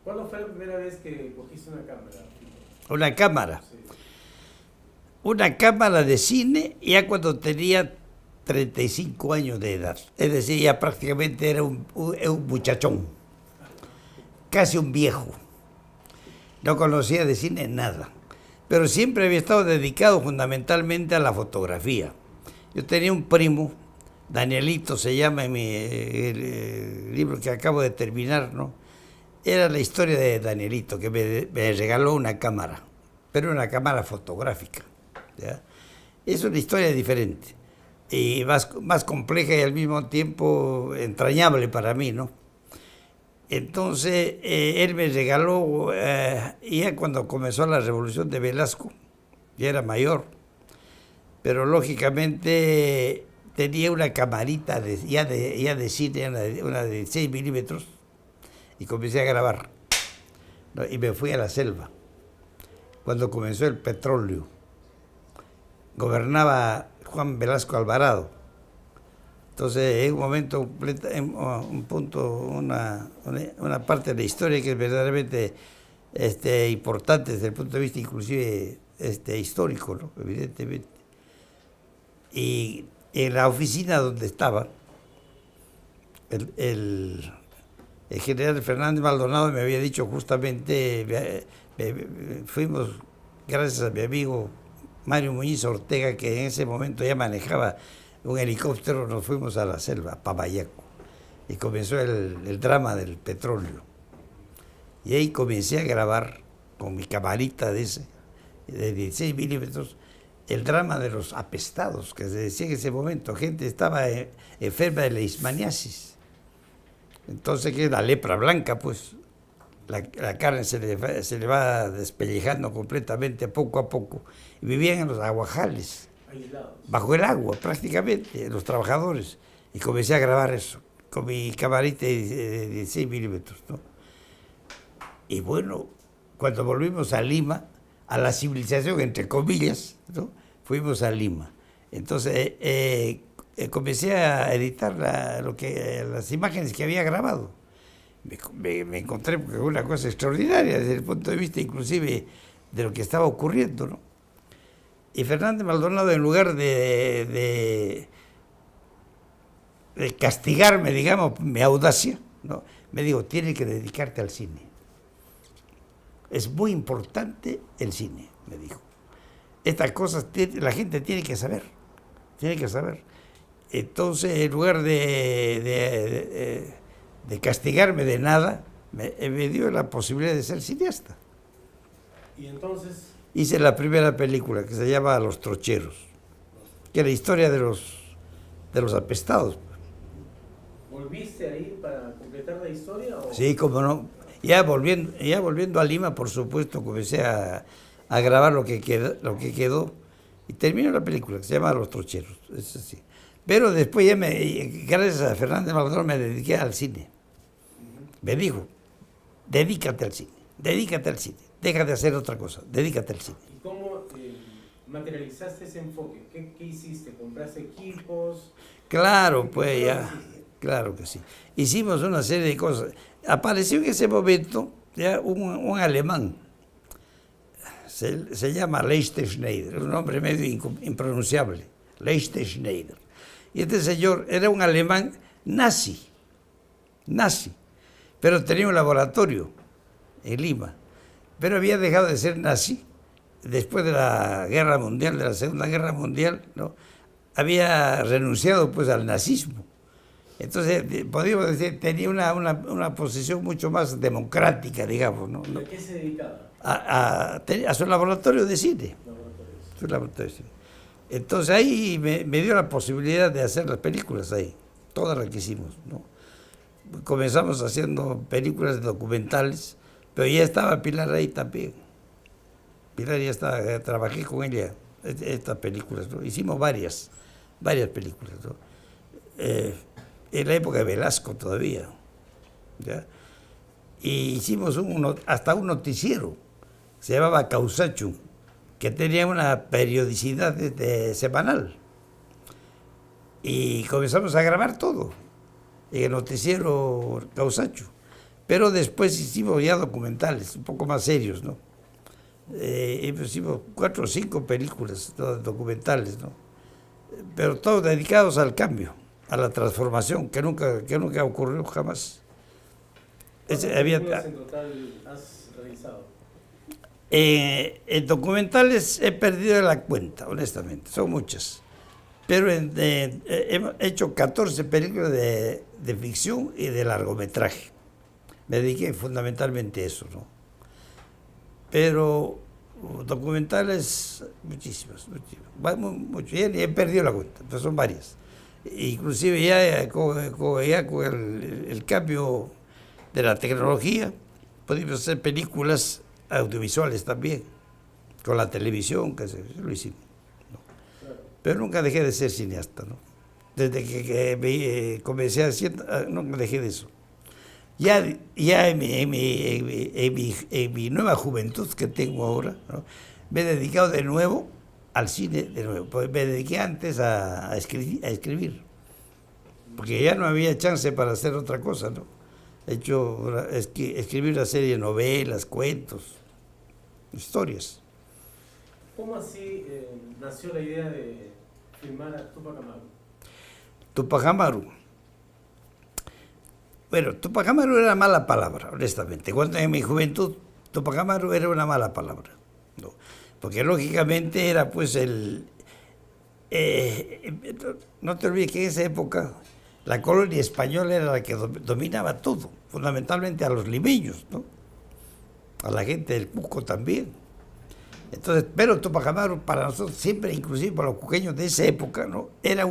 ¿Cuándo fue la primera vez que cogiste una cámara? Una cámara. Sí. Una cámara de cine ya cuando tenía 35 años de edad. Es decir, ya prácticamente era un muchachón, casi un viejo. No conocía de cine nada, pero siempre había estado dedicado fundamentalmente a la fotografía. Yo tenía un primo, Danielito se llama en el libro que acabo de terminar, ¿no? Era la historia de Danielito, que me regaló una cámara, pero una cámara fotográfica, ¿ya? Es una historia diferente y más compleja y al mismo tiempo entrañable para mí, ¿no? Entonces, él me regaló, ya cuando comenzó la revolución de Velasco, ya era mayor, pero lógicamente tenía una camarita ya de cine, una de 6 milímetros, y comencé a grabar, ¿no? Y me fui a la selva, cuando comenzó el petróleo. Gobernaba Juan Velasco Alvarado. Entonces, en un momento, un punto, una parte de la historia que es verdaderamente importante desde el punto de vista inclusive histórico, ¿no? Evidentemente. Y en la oficina donde estaba, el general Fernández Maldonado me había dicho justamente, fuimos, gracias a mi amigo Mario Muñiz Ortega, que en ese momento ya manejaba un helicóptero, nos fuimos a la selva, a Papayaco, y comenzó el drama del petróleo. Y ahí comencé a grabar con mi camarita de 16 milímetros, el drama de los apestados, que se decía en ese momento, gente estaba enferma de leishmaniasis. Entonces, que es la lepra blanca, pues, la carne se le va despellejando completamente poco a poco. Y vivían en los aguajales, Aislados. bajo el agua prácticamente, los trabajadores. Y comencé a grabar eso, con mi camarita de 16 milímetros, ¿no? Y bueno, cuando volvimos a Lima, a la civilización, entre comillas, ¿no? Fuimos a Lima. Entonces, comencé a editar las imágenes que había grabado. Me encontré con una cosa extraordinaria desde el punto de vista inclusive de lo que estaba ocurriendo, ¿no? Y Fernández Maldonado, en lugar de castigarme, digamos, mi audacia, ¿no? Me dijo, tienes que dedicarte al cine. Es muy importante el cine, me dijo. Estas cosas la gente tiene que saber. Entonces, en lugar de castigarme de nada, me dio la posibilidad de ser cineasta. Y entonces, Hice la primera película, que se llama Los Trocheros, que es la historia de los apestados. ¿volviste ahí para completar la historia? ¿O? Sí, como no. Ya volviendo a Lima, por supuesto, comencé a grabar lo que quedó, y terminó la película, que se llama Los Trocheros. Es así. Pero después, gracias a Fernández Maldonado, me dediqué al cine. Me dijo, dedícate al cine, deja de hacer otra cosa, dedícate al cine. ¿Y cómo materializaste ese enfoque? ¿Qué hiciste? ¿Compraste equipos? Claro, pues ya, claro que sí. Hicimos una serie de cosas. Apareció en ese momento ya un alemán, se llama Lichtenschneider, un nombre medio impronunciable, Lichtenschneider. Y este señor era un alemán nazi, pero tenía un laboratorio en Lima, pero había dejado de ser nazi después de la Guerra Mundial, de la Segunda Guerra Mundial, ¿no? Había renunciado pues al nazismo. Entonces, podríamos decir, tenía una posición mucho más democrática, digamos, ¿no? ¿A qué se dedicaba? A su laboratorio de cine. Su laboratorio de cine. Entonces ahí me dio la posibilidad de hacer las películas ahí, todas las que hicimos, ¿no? Comenzamos haciendo películas documentales, pero ya estaba Pilar ahí también. Pilar ya estaba, trabajé con ella estas películas, ¿no? Hicimos varias películas, ¿no? En la época de Velasco todavía, ¿ya? Y hicimos hasta un noticiero, se llamaba Causachu, que tenía una periodicidad semanal. Y comenzamos a grabar todo en el noticiero Causachu. Pero después hicimos ya documentales, un poco más serios, ¿no? Hicimos 4 o 5 películas, ¿no? Documentales, ¿no? Pero todos dedicados al cambio, a la transformación, que nunca ocurrió jamás. ¿Cuántas películas en total has realizado? En documentales he perdido la cuenta, honestamente, son muchas. Pero hemos hecho 14 películas de ficción y de largometraje. Me dediqué fundamentalmente a eso, ¿no? Pero documentales, muchísimas. Mucho, ya he perdido la cuenta, pero son varias. Inclusive ya con el cambio de la tecnología, podemos hacer películas audiovisuales también, con la televisión, que lo hicimos. ¿No? Pero nunca dejé de ser cineasta, ¿no? Desde que comencé a hacer, nunca dejé de eso. Ya en mi nueva juventud que tengo ahora, ¿no? Me he dedicado de nuevo al cine, de nuevo. Pues me dediqué antes a escribir, porque ya no había chance para hacer otra cosa, ¿no? He hecho escribir una serie de novelas, cuentos, historias. ¿Cómo así nació la idea de filmar a Túpac Amaru? Túpac Amaru. Bueno, Túpac Amaru era mala palabra, honestamente. Cuando en mi juventud, Túpac Amaru era una mala palabra, ¿no? Porque lógicamente era pues no te olvides que en esa época la colonia española era la que dominaba todo, fundamentalmente a los limeños, ¿no? A la gente del Cusco también. Entonces, pero Túpac Amaru para nosotros siempre, inclusive para los cuqueños de esa época, ¿no? Era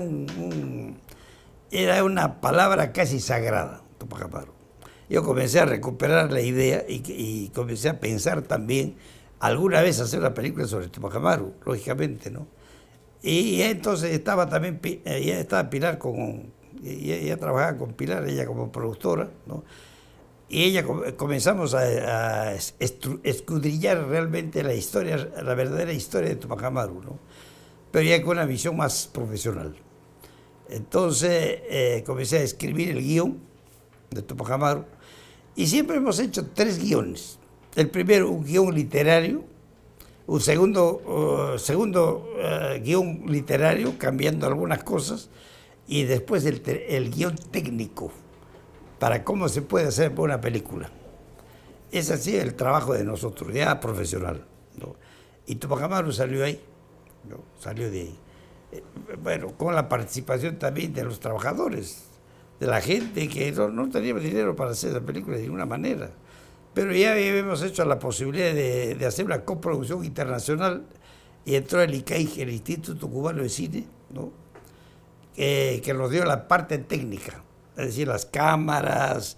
era una palabra casi sagrada, Túpac Amaru. Yo comencé a recuperar la idea y comencé a pensar también alguna vez hacer una película sobre Túpac Amaru, lógicamente, ¿no? Y entonces estaba también, ya estaba Pilar ella trabajaba con Pilar, ella como productora, ¿no? Y ella comenzamos a escudrillar realmente la historia, la verdadera historia de Túpac Amaru, ¿no? Pero ya con una visión más profesional. Entonces comencé a escribir el guión de Túpac Amaru y siempre hemos hecho 3 guiones. El primero, un guión literario, un segundo guión literario, cambiando algunas cosas, y después el guión técnico, para cómo se puede hacer una película. Es así el trabajo de nosotros, ya profesional, ¿no? Y Túpac Amaru salió ahí, ¿no? Salió de ahí. Bueno, con la participación también de los trabajadores, de la gente que no teníamos dinero para hacer la película de ninguna manera. Pero ya habíamos hecho la posibilidad de hacer una coproducción internacional y entró el ICAIG, el Instituto Cubano de Cine, ¿no? Que nos dio la parte técnica, es decir, las cámaras,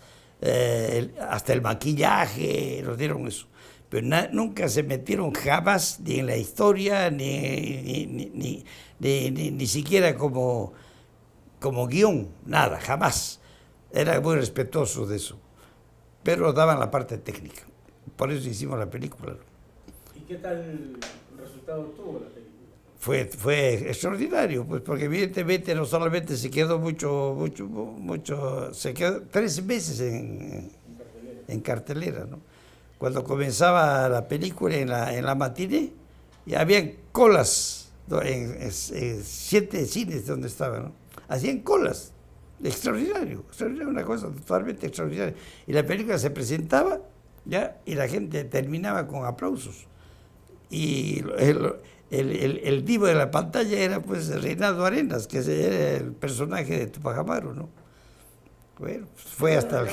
hasta el maquillaje, nos dieron eso. Pero nunca se metieron jamás ni en la historia, ni siquiera como guión, nada, jamás. Era muy respetuoso de eso. Pero daban la parte técnica. Por eso hicimos la película. ¿Y qué tal resultado tuvo la película? Fue extraordinario, pues porque evidentemente no solamente se quedó se quedó 3 meses en cartelera, ¿no? Cuando comenzaba la película en la matiné, ya habían colas, ¿no? En 7 cines donde estaba, ¿no? Hacían colas. Extraordinario, una cosa totalmente extraordinaria. Y la película se presentaba ya y la gente terminaba con aplausos. Y el divo de la pantalla era pues Reinaldo Arenas, que era el personaje de Túpac Amaru, ¿no? Bueno, fue hasta el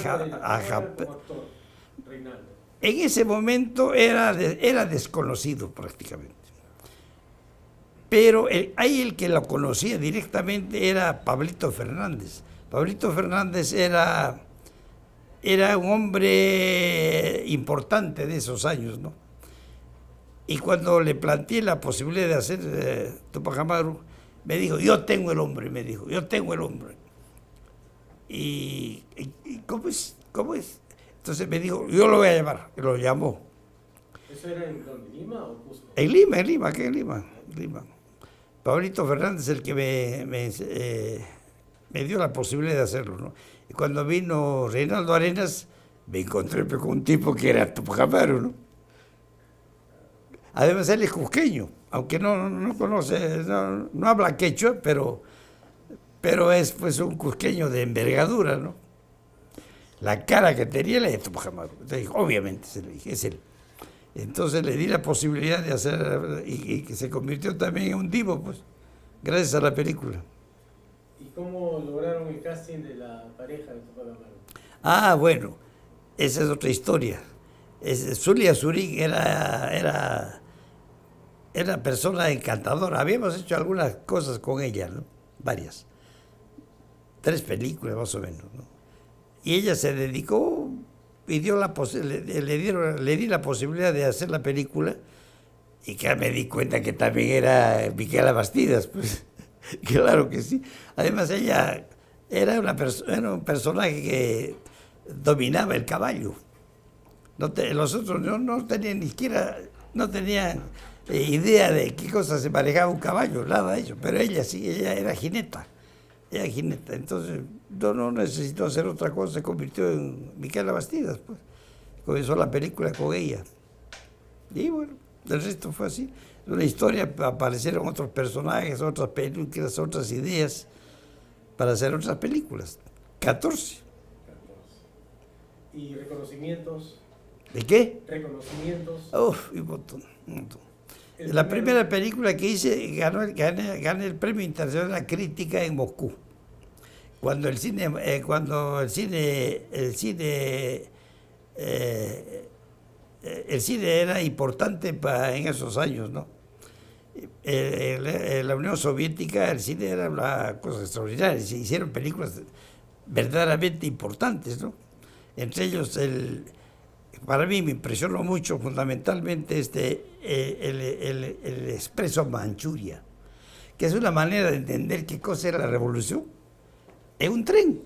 En ese momento era desconocido prácticamente. Pero ahí el que lo conocía directamente era Pablito Fernández. Pablito Fernández era un hombre importante de esos años, ¿no? Y cuando le planteé la posibilidad de hacer Túpac Amaru, me dijo, yo tengo el hombre, me dijo, yo tengo el hombre. ¿Y cómo es? ¿Cómo es? Entonces me dijo, yo lo voy a llamar, y lo llamó. ¿Eso era en dónde, Lima o Cusco? En Lima, aquí en Lima. Pablito Fernández es el que me dio la posibilidad de hacerlo, ¿no? Y cuando vino Reinaldo Arenas, me encontré con un tipo que era Tupac Amaru, ¿no? Además, él es cusqueño, aunque no conoce, no habla quechua, pero es pues un cusqueño de envergadura, ¿no? La cara que tenía la de Tupac Amaru. Entonces, obviamente, se le dije, es él. Entonces le di la posibilidad de hacer, y que se convirtió también en un divo, pues, gracias a la película. ¿Y cómo lograron el casting de la pareja de Tupac Amaru? Ah, bueno, esa es otra historia. Zulia Zurich era persona encantadora. Habíamos hecho algunas cosas con ella, ¿no? Varias. 3 películas más o menos, ¿no? Y ella se dedicó y le di la posibilidad de hacer la película, y que me di cuenta que también era Micaela Bastidas, pues. Claro que sí. Además, ella era un personaje que dominaba el caballo. Los otros no tenían ni siquiera, no tenían idea de qué cosa se manejaba un caballo, nada de eso. Pero ella sí, ella era jineta. Entonces no necesitó hacer otra cosa, se convirtió en Micaela Bastidas, pues. Comenzó la película con ella. Y bueno, el resto fue así. Una historia, aparecieron otros personajes, otras películas, otras ideas para hacer otras películas. 14. ¿Y reconocimientos? ¿De qué? Reconocimientos. Uf, un montón. La primera película que hice gané el Premio Internacional de la Crítica en Moscú. Cuando el cine era importante en esos años, ¿no? En la Unión Soviética el cine era una cosa extraordinaria. Se hicieron películas verdaderamente importantes, ¿no? Entre ellos, para mí me impresionó mucho fundamentalmente el Expreso Manchuria, que es una manera de entender qué cosa era la revolución. Es un tren.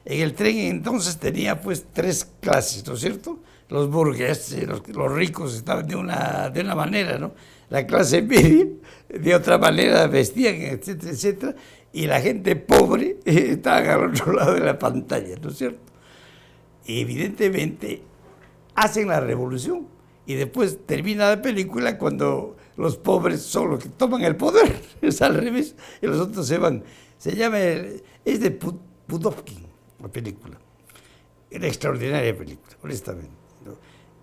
En el tren entonces tenía pues 3 clases, ¿no es cierto? Los burgueses, los ricos estaban de una manera, ¿no? La clase media de otra manera vestían, etcétera, etcétera, y la gente pobre estaba al otro lado de la pantalla, ¿no es cierto? Y evidentemente hacen la revolución y después termina la película cuando los pobres son los que toman el poder, es al revés, y los otros se van. Es de Pudovkin, la película. Era extraordinaria película, honestamente, ¿no?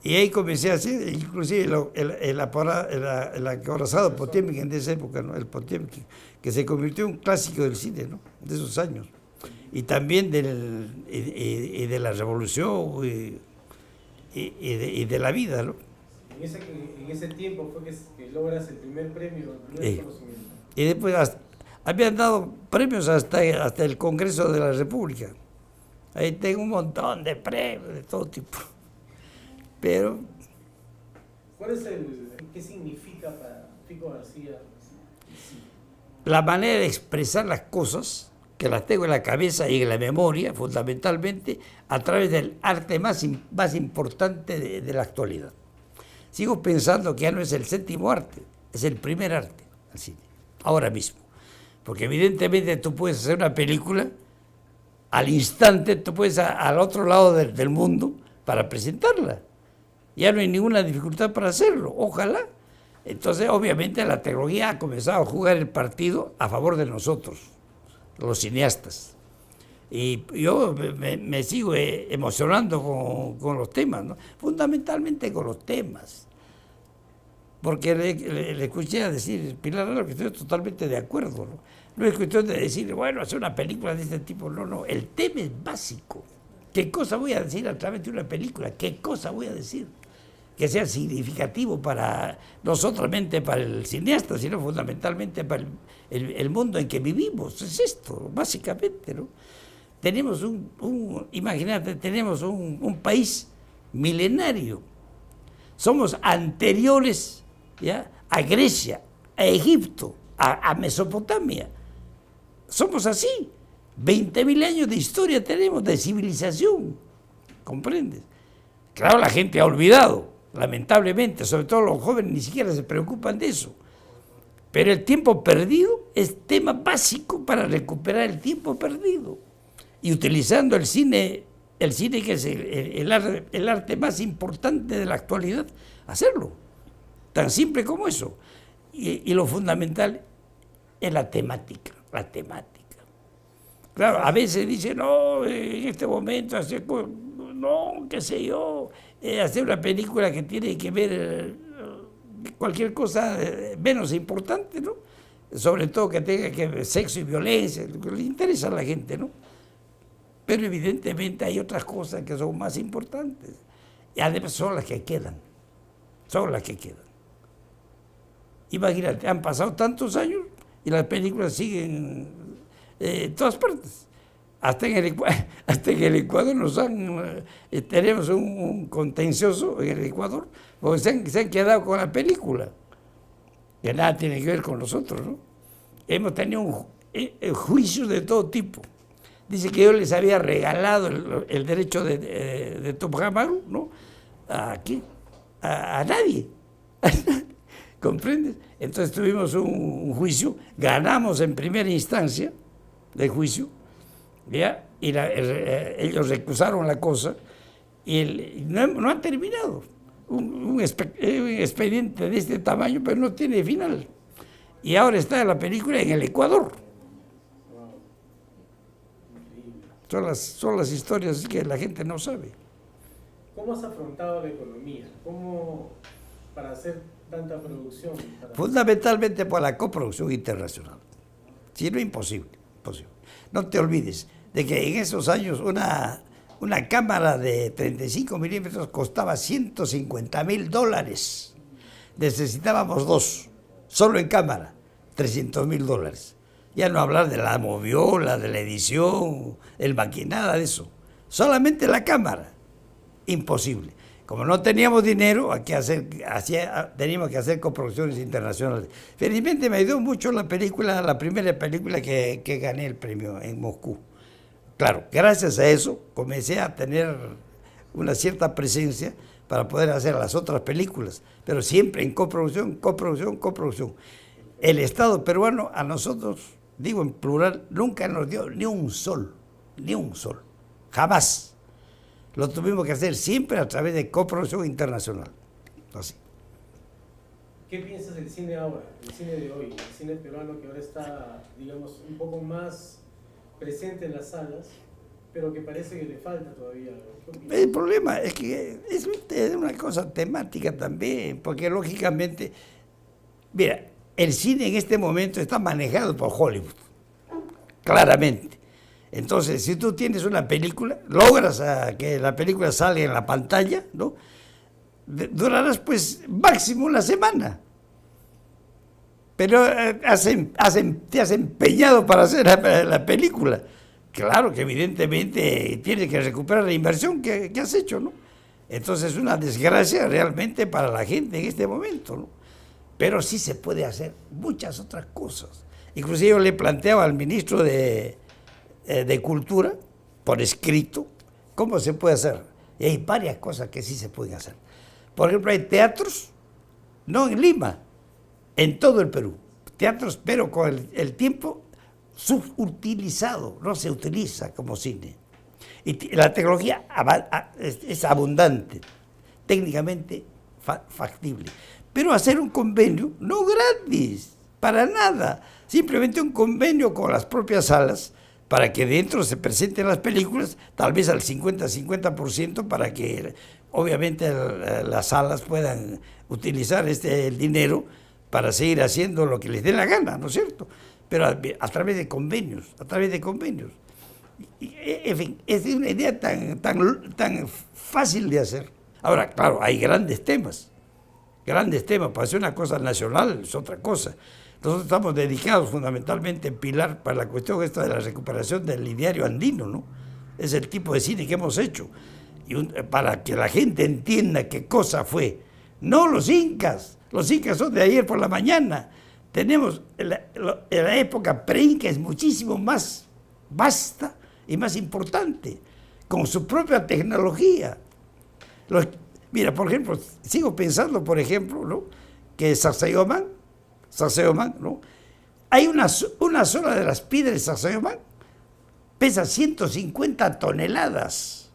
Y ahí comencé a hacer, inclusive el acorazado Potemkin de esa época, ¿no? El Potemkin, que se convirtió en un clásico del cine, ¿no? De esos años. Y también de la revolución y de la vida, ¿no? En ese tiempo fue que logras el primer premio, el primer reconocimiento. Y después habían dado premios hasta el Congreso de la República. Ahí tengo un montón de premios de todo tipo. Pero... ¿Qué significa para Fico García? La manera de expresar las cosas, que las tengo en la cabeza y en la memoria, fundamentalmente, a través del arte más importante de la actualidad. Sigo pensando que ya no es el 7º arte, es el primer arte, el cine, ahora mismo. Porque evidentemente tú puedes hacer una película, al instante tú puedes al otro lado del mundo para presentarla. Ya no hay ninguna dificultad para hacerlo, ojalá. Entonces, obviamente, la tecnología ha comenzado a jugar el partido a favor de nosotros, los cineastas. Y yo me sigo emocionando con los temas, ¿no? Fundamentalmente con los temas. Porque le escuché a decir, Pilar Raro, que estoy totalmente de acuerdo, ¿no? No es cuestión de decir, bueno, hacer una película de este tipo, no. El tema es básico. ¿Qué cosa voy a decir a través de una película? ¿Qué cosa voy a decir? Que sea significativo no solamente para el cineasta, sino fundamentalmente para el mundo en que vivimos. Es esto, básicamente, ¿no? Tenemos imagínate, tenemos un país milenario. Somos anteriores, ¿ya?, a Grecia, a Egipto, a Mesopotamia. Somos así. 20.000 años de historia tenemos, de civilización. ¿Comprendes? Claro, la gente ha olvidado, lamentablemente, sobre todo los jóvenes ni siquiera se preocupan de eso. Pero el tiempo perdido es tema básico para recuperar el tiempo perdido. Y utilizando el cine el cine, que es el arte más importante de la actualidad, hacerlo. Tan simple como eso. Y lo fundamental es la temática. Claro, a veces dicen, no, en este momento, no, qué sé yo, hacer una película que tiene que ver cualquier cosa menos importante, ¿no? Sobre todo que tenga que ver sexo y violencia, lo que le interesa a la gente, ¿no? Pero evidentemente hay otras cosas que son más importantes. Y además son las que quedan. Imagínate, han pasado tantos años y las películas siguen en todas partes. Hasta en el Ecuador tenemos un contencioso en el Ecuador, porque se han quedado con la película, que nada tiene que ver con nosotros, ¿no? Hemos tenido juicios de todo tipo. Dice que yo les había regalado el derecho de Tupac Amaru, ¿no? A nadie. ¿Comprendes? Entonces tuvimos un juicio, ganamos en primera instancia del juicio, ¿ya? Y ellos recusaron la cosa y no han terminado. Un expediente de este tamaño, pero no tiene final. Y ahora está la película en el Ecuador. Son las historias que la gente no sabe. ¿Cómo has afrontado la economía? ¿Cómo para hacer tanta producción? Fundamentalmente por la coproducción internacional. Si no, imposible. No te olvides de que en esos años una cámara de 35 milímetros costaba $150,000. Necesitábamos 2, solo en cámara, $300,000. Ya no hablar de la moviola, de la edición, el nada de eso. Solamente la cámara. Imposible. Como no teníamos dinero, teníamos que hacer coproducciones internacionales. Felizmente me ayudó mucho la primera película que gané el premio en Moscú. Claro, gracias a eso comencé a tener una cierta presencia para poder hacer las otras películas, pero siempre en coproducción. El Estado peruano a nosotros, digo en plural, nunca nos dio ni un sol, jamás. Lo tuvimos que hacer siempre a través de coproducción internacional. Así. ¿Qué piensas del cine ahora, el cine de hoy, el cine peruano que ahora está, digamos, un poco más presente en las salas, pero que parece que le falta todavía algo? El problema es que es una cosa temática también, porque lógicamente, mira, el cine en este momento está manejado por Hollywood, claramente. Entonces, si tú tienes una película, logras que la película salga en la pantalla, ¿no? Durarás pues máximo una semana. Pero te has empeñado para hacer la película. Claro que evidentemente tienes que recuperar la inversión que has hecho, ¿no? Entonces es una desgracia realmente para la gente en este momento, ¿no? Pero sí se puede hacer muchas otras cosas. Inclusive yo le planteaba al ministro de Cultura, por escrito, cómo se puede hacer. Y hay varias cosas que sí se pueden hacer. Por ejemplo, hay teatros, no en Lima, en todo el Perú. Teatros, pero con el tiempo subutilizado, no se utiliza como cine. Y la tecnología es abundante, técnicamente factible. Pero hacer un convenio, no gratis, para nada, simplemente un convenio con las propias salas, para que dentro se presenten las películas, tal vez al 50% para que obviamente las salas puedan utilizar el dinero para seguir haciendo lo que les dé la gana, ¿no es cierto? Pero a través de convenios. En fin, es una idea tan fácil de hacer. Ahora, claro, hay grandes temas, para hacer una cosa nacional es otra cosa. Nosotros estamos dedicados fundamentalmente en Pilar para la cuestión esta de la recuperación del ideario andino, ¿no? Es el tipo de cine que hemos hecho. Para que la gente entienda qué cosa fue. No los incas son de ayer por la mañana. Tenemos la época pre-inca es muchísimo más vasta y más importante, con su propia tecnología. Mira, por ejemplo, sigo pensando, por ejemplo, ¿no? Que Sacsayhuamán, ¿no? Hay una sola de las piedras de Sacsayhuamán, pesa 150 toneladas.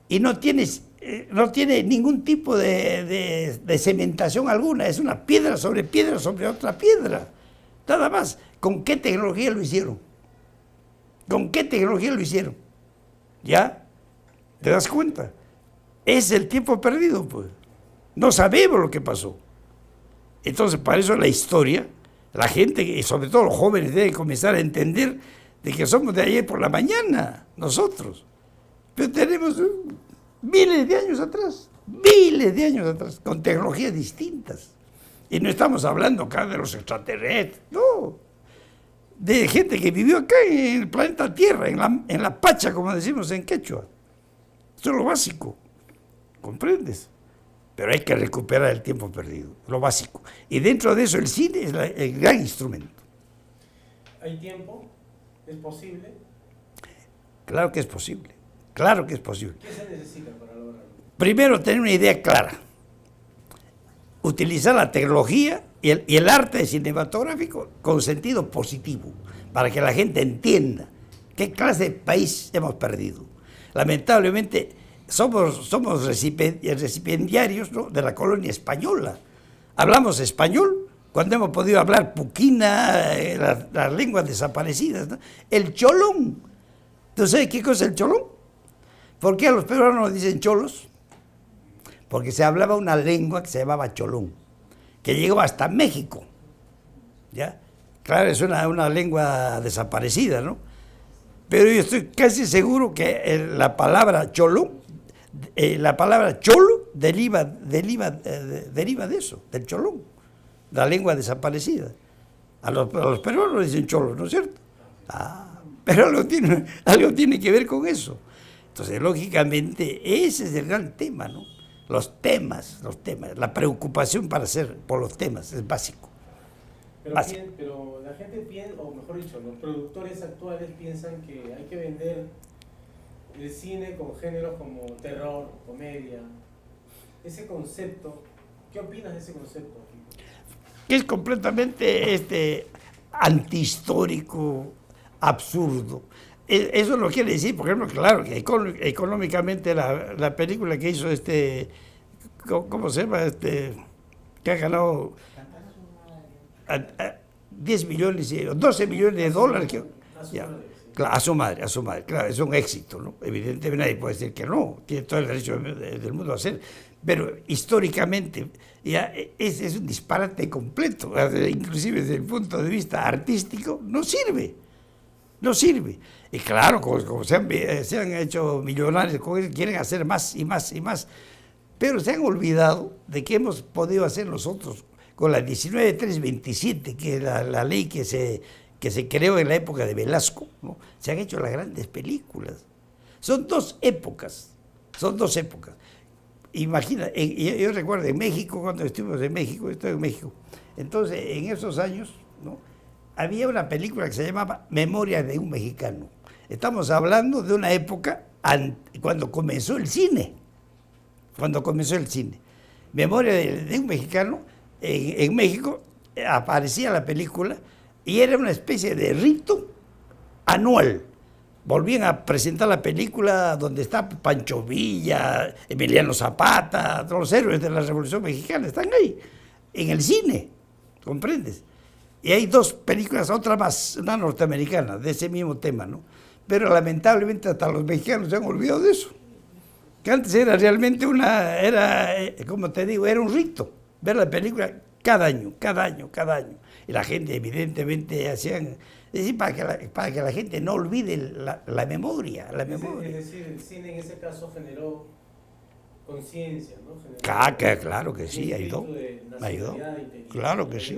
y no tiene ningún tipo de cementación alguna, es una piedra sobre otra piedra, nada más. ¿Con qué tecnología lo hicieron? ¿Con qué tecnología lo hicieron? ¿Ya? ¿Te das cuenta? Es el tiempo perdido, pues. No sabemos lo que pasó. Entonces, para eso la historia, la gente, y sobre todo los jóvenes, deben comenzar a entender de que somos de ayer por la mañana, nosotros. Pero tenemos miles de años atrás, con tecnologías distintas. Y no estamos hablando acá de los extraterrestres, no. De gente que vivió acá en el planeta Tierra, en la pacha, como decimos en quechua. Eso es lo básico, ¿comprendes? Pero hay que recuperar el tiempo perdido, lo básico. Y dentro de eso el cine es el gran instrumento. ¿Hay tiempo? ¿Es posible? Claro que es posible, claro que es posible. ¿Qué se necesita para lograrlo? Primero, tener una idea clara. Utilizar la tecnología y el arte cinematográfico con sentido positivo, para que la gente entienda qué clase de país hemos perdido. Lamentablemente, somos recipiendarios, ¿no?, de la colonia española. Hablamos español cuando hemos podido hablar puquina, las lenguas desaparecidas, ¿no? El cholón. ¿Tú sabes qué cosa es el cholón? ¿Por qué a los peruanos nos dicen cholos? Porque se hablaba una lengua que se llamaba cholón, que llegó hasta México, ¿ya? Claro, es una lengua desaparecida, ¿no? Pero yo estoy casi seguro que la palabra cholón, la palabra cholo deriva de eso, del cholón, la lengua desaparecida. A los peruanos dicen cholos, ¿no es cierto? Pero algo tiene que ver con eso. Entonces, lógicamente, ese es el gran tema, ¿no? Los temas, la preocupación por los temas es básico. Pero la gente piensa, o mejor dicho, los productores actuales piensan que hay que vender el cine con géneros como terror, comedia. Ese concepto, ¿qué opinas de ese concepto? Que es completamente antihistórico, absurdo. Eso no quiere decir, por ejemplo, claro, que económicamente la película que hizo ¿cómo se llama? Que ha ganado 10 millones, 12 millones de dólares. A su madre, claro, es un éxito, ¿no? Evidentemente nadie puede decir que no, tiene todo el derecho del mundo a hacer, pero históricamente ya es un disparate completo, inclusive desde el punto de vista artístico, no sirve. Y claro, como se han hecho millonarios, quieren hacer más y más y más, pero se han olvidado de que hemos podido hacer nosotros con la 19327, que es la ley que se creó en la época de Velasco, ¿no? Se han hecho las grandes películas. Son dos épocas. Imagina, yo recuerdo en México, cuando estuvimos en México, estoy en México, entonces en esos años, ¿no?, había una película que se llamaba Memoria de un Mexicano. Estamos hablando de una época cuando comenzó el cine. Memoria de un Mexicano, en México aparecía la película y era una especie de rito anual. Volvían a presentar la película donde está Pancho Villa, Emiliano Zapata, todos los héroes de la Revolución Mexicana, están ahí, en el cine, ¿comprendes? Y hay dos películas, otra más, una norteamericana, de ese mismo tema, ¿no? Pero lamentablemente hasta los mexicanos se han olvidado de eso. Que antes era realmente como te digo, era un rito, ver la película cada año. Y la gente evidentemente hacían, es decir, para que la gente no olvide la memoria. Es decir, el cine en ese caso generó conciencia, ¿no? Claro que sí, ayudó. Claro que sí.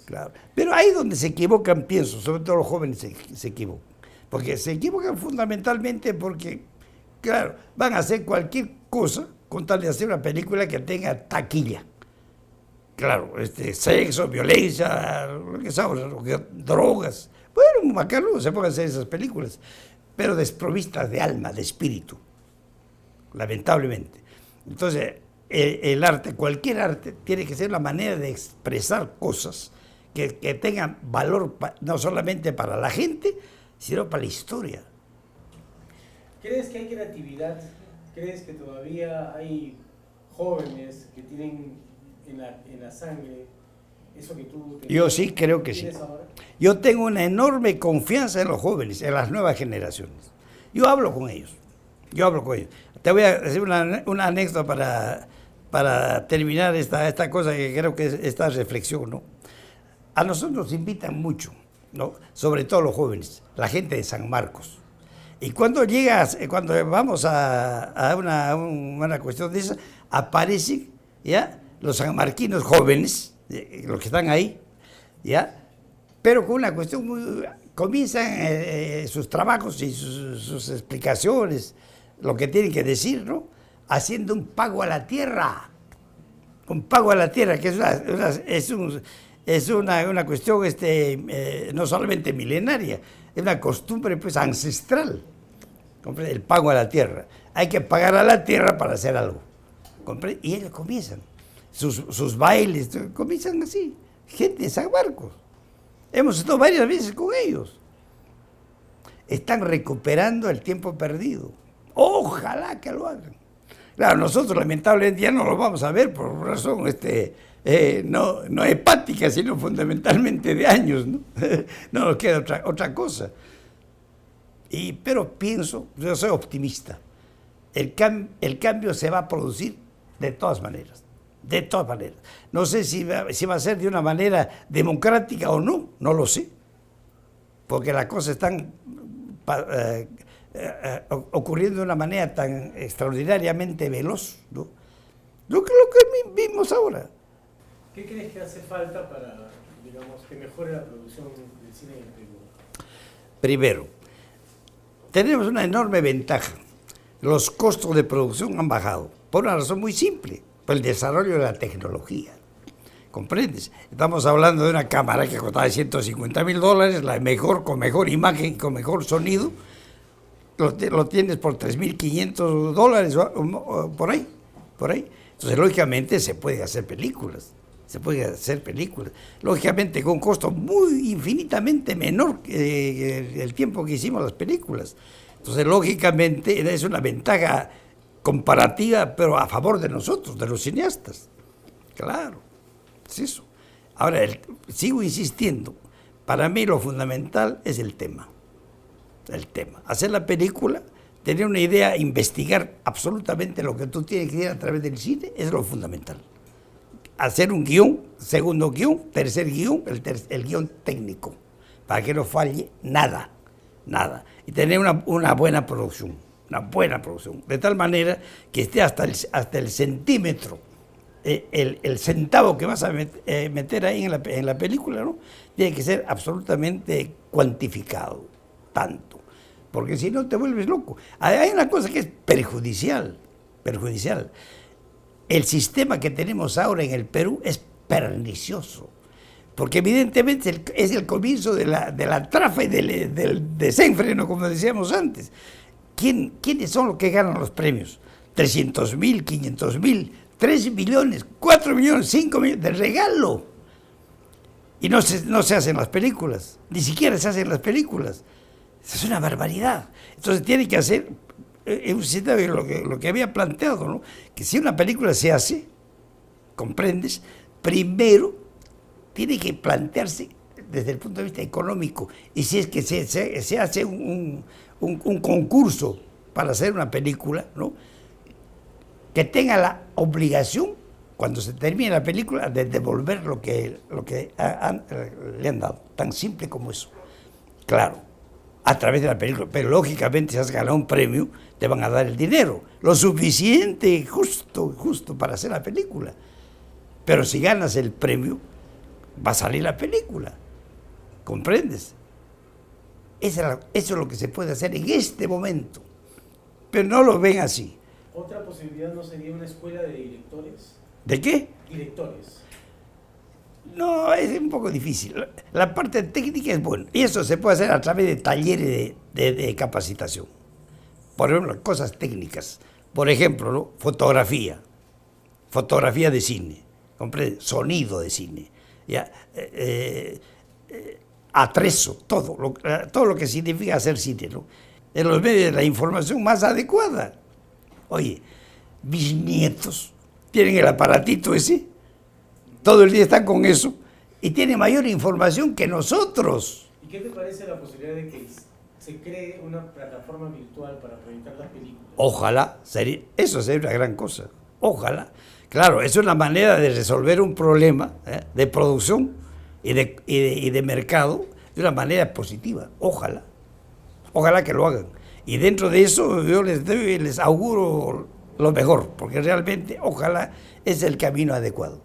Claro. Pero ahí donde se equivocan, pienso, sobre todo los jóvenes se equivocan. Porque se equivocan fundamentalmente porque, claro, van a hacer cualquier cosa con tal de hacer una película que tenga taquilla. Claro, sexo, violencia, lo que sabes, drogas. Bueno, Macarlo se pueden hacer esas películas, pero desprovistas de alma, de espíritu, lamentablemente. Entonces, el arte, cualquier arte, tiene que ser la manera de expresar cosas que tengan valor no solamente para la gente, sino para la historia. ¿Crees que hay creatividad ¿Crees que todavía hay jóvenes que tienen en la sangre eso que tú Yo sí creo que sí. ahora? Yo tengo una enorme confianza en los jóvenes, en las nuevas generaciones. Yo hablo con ellos. Te voy a decir una anécdota para terminar esta cosa que creo que es esta reflexión, ¿no? A nosotros nos invitan mucho, ¿no? Sobre todo los jóvenes, la gente de San Marcos. Y cuando vamos a una cuestión de esa, aparecen ya los sanmarquinos jóvenes, los que están ahí, ya, pero con una cuestión comienzan sus trabajos y sus explicaciones, lo que tienen que decir, ¿no? Haciendo un pago a la tierra, que es una cuestión no solamente milenaria, es una costumbre pues ancestral, ¿comprende? El pago a la tierra. Hay que pagar a la tierra para hacer algo, ¿comprende? Y ellos comienzan, sus bailes, comienzan así, gente de San Marcos. Hemos estado varias veces con ellos. Están recuperando el tiempo perdido. Ojalá que lo hagan. Claro, nosotros lamentablemente ya no lo vamos a ver por razón no hepática, sino fundamentalmente de años, ¿no? No nos queda otra cosa. Pero pienso, yo soy optimista, el cambio se va a producir de todas maneras. No sé si va a ser de una manera democrática o no, no lo sé, porque las cosas están ocurriendo de una manera tan extraordinariamente veloz, ¿no? Lo que vimos ahora. ¿Qué crees que hace falta para, digamos, que mejore la producción del cine en el Perú? Primero, tenemos una enorme ventaja. Los costos de producción han bajado, por una razón muy simple, por el desarrollo de la tecnología. ¿Comprendes? Estamos hablando de una cámara que costaba $150,000, con mejor imagen, con mejor sonido. Lo tienes por $3,500, por ahí. Entonces, lógicamente, se pueden hacer películas. Lógicamente, con un costo infinitamente menor que el tiempo que hicimos las películas. Entonces, lógicamente, es una ventaja comparativa, pero a favor de nosotros, de los cineastas. Claro, es eso. Ahora, sigo insistiendo, para mí lo fundamental es el tema. Hacer la película, tener una idea, investigar absolutamente lo que tú tienes que ir a través del cine, es lo fundamental. Hacer un guión, segundo guión, tercer guión, el guión técnico, para que no falle nada. Y tener una buena producción, de tal manera que esté hasta el centímetro, el centavo que vas a meter ahí en la película, ¿no? Tiene que ser absolutamente cuantificado, tanto, porque si no te vuelves loco. Hay una cosa que es perjudicial. El sistema que tenemos ahora en el Perú es pernicioso, porque evidentemente es el comienzo de la trafa y del desenfreno, como decíamos antes. ¿Quiénes son los que ganan los premios? 300,000, 500,000, 3 millones, 4 millones, 5 millones de regalo. Y no se hacen las películas, ni siquiera se hacen las películas. Eso es una barbaridad. Entonces tiene que hacer un sistema, lo que había planteado, ¿no? Que si una película se hace, ¿comprendes? Primero tiene que plantearse desde el punto de vista económico. Y si es que se hace un concurso para hacer una película, ¿no? Que tenga la obligación, cuando se termine la película, de devolver lo que le han dado. Tan simple como eso. Claro, a través de la película. Pero lógicamente, si has ganado un premio, te van a dar el dinero. Lo suficiente, justo para hacer la película. Pero si ganas el premio, va a salir la película. ¿Comprendes? Eso es lo que se puede hacer en este momento. Pero no lo ven así. ¿Otra posibilidad no sería una escuela de directores? ¿De qué? Directores. No, es un poco difícil. La parte técnica es buena. Y eso se puede hacer a través de talleres de capacitación. Por ejemplo, cosas técnicas. Por ejemplo, ¿no? Fotografía de cine. ¿Comprendes? Sonido de cine. ¿Ya? Atrezo, todo lo que significa hacer cine, ¿no? En los medios de la información más adecuada. Oye, mis nietos tienen el aparatito ese, todo el día están con eso y tienen mayor información que nosotros. ¿Y qué te parece la posibilidad de que se cree una plataforma virtual para proyectar las películas? Ojalá, eso sería una gran cosa. Ojalá. Claro, es una manera de resolver un problema de producción y de mercado de una manera positiva. Ojalá. Ojalá que lo hagan. Y dentro de eso yo les auguro lo mejor, porque realmente ojalá es el camino adecuado.